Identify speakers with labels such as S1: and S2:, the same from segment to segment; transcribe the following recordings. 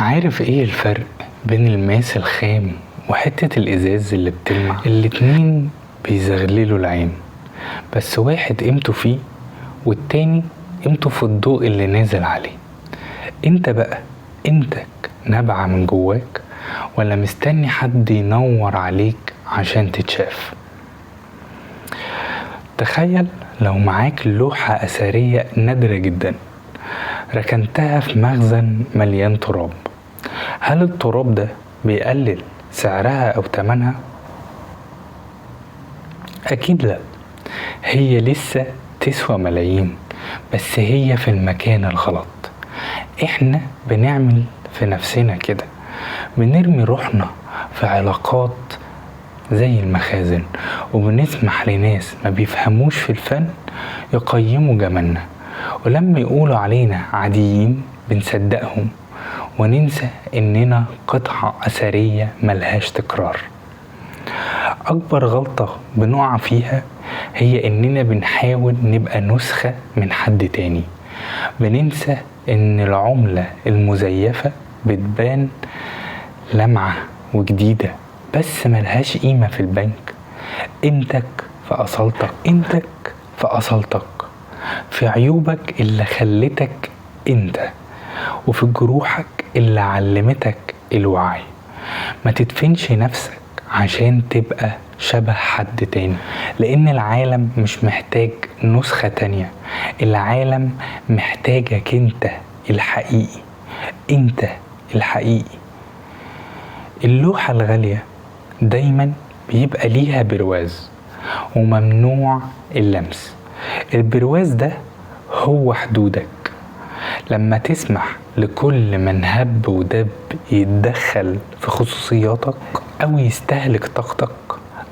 S1: عارف ايه الفرق بين الماس الخام وحتة الازاز اللي بتلمع؟ الاتنين بيزغللوا العين، بس واحد قيمته فيه والتاني قيمته في الضوء اللي نازل عليه. انت بقى قيمتك نابعة من جواك ولا مستني حد ينور عليك عشان تتشاف؟ تخيل لو معاك لوحة أثرية نادرة جدا ركنتها في مخزن مليان تراب، هل التراب ده بيقلل سعرها أو تمنها؟ أكيد لأ، هي لسه تسوى ملايين، بس هي في المكان الغلط. احنا بنعمل في نفسنا كده، بنرمي روحنا في علاقات زي المخازن، وبنسمح لناس ما بيفهموش في الفن يقيموا جمالنا، ولما يقولوا علينا عاديين بنصدقهم وننسى اننا قطعة اثرية ملهاش تكرار. اكبر غلطة بنقع فيها هي اننا بنحاول نبقى نسخة من حد تاني، بننسى ان العملة المزيفة بتبان لمعة وجديدة بس ملهاش قيمة في البنك. قيمتك في أصالتك، في عيوبك اللي خلتك انت، وفي جروحك اللي علمتك الوعي. ما تدفنش نفسك عشان تبقى شبه حد تاني، لان العالم مش محتاج نسخة تانية، العالم محتاجك انت الحقيقي، انت الحقيقي. اللوحة الغالية دايما بيبقى ليها برواز وممنوع اللمس. البرواز ده هو حدودك. لما تسمح لكل من هب ودب يتدخل في خصوصياتك او يستهلك طاقتك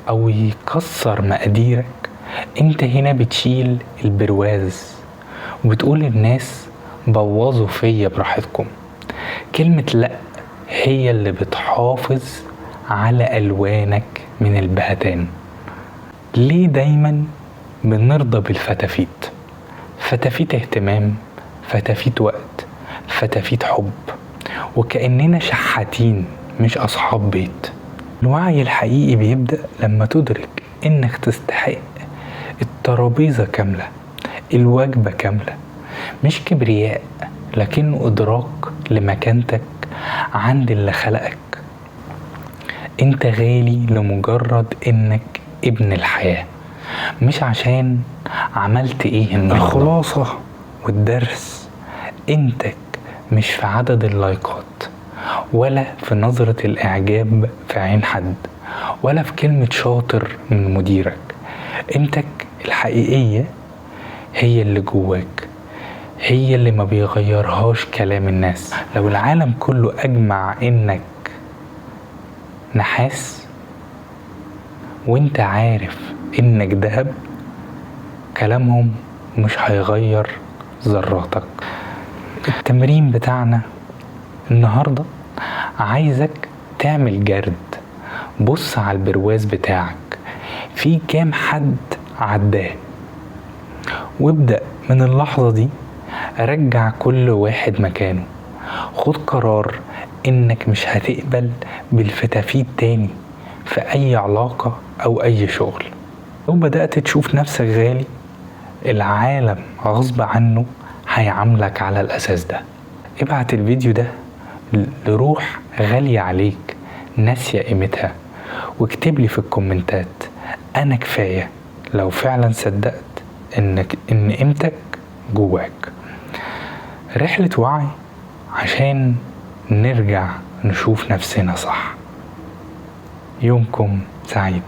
S1: او يكسر مقاديرك، انت هنا بتشيل البرواز وبتقول للناس بوظوا فيا براحتكم. كلمة لأ هي اللي بتحافظ على ألوانك من البهتان. ليه دايما بنرضى بالفتافيت؟ فتافيت اهتمام، فتافيت وقت، فتافيت حب، وكأننا شحاتين مش أصحاب بيت. الوعي الحقيقي بيبدأ لما تدرك إنك تستحق الترابيزة كاملة، الوجبة كاملة، مش كبرياء لكنه إدراك لمكانتك عند اللي خلقك. انت غالي لمجرد انك ابن الحياة، مش عشان عملت ايه النهارده. الخلاصة والدرس، قيمتك مش في عدد اللايكات، ولا في نظرة الاعجاب في عين حد، ولا في كلمة شاطر من مديرك. قيمتك الحقيقية هي اللي جواك، هي اللي ما بيغيرهاش كلام الناس. لو العالم كله اجمع انك نحاس وانت عارف انك دهب، كلامهم مش هيغير ذراتك. التمرين بتاعنا النهاردة عايزك تعمل جرد. بص على البرواز بتاعك، في كام حد عداه، وابدأ من اللحظة دي رجع كل واحد مكانه. خد قرار انك مش هتقبل بالفتافيت تاني في اي علاقة او اي شغل. لو بدأت تشوف نفسك غالي، العالم غصب عنه هيعاملك على الاساس ده. ابعت الفيديو ده لروح غالية عليك ناسية قيمتها، واكتب لي في الكومنتات انا كفاية لو فعلا صدقت ان قيمتك جواك. رحلة وعي عشان نرجع نشوف نفسنا صح. يومكم سعيد.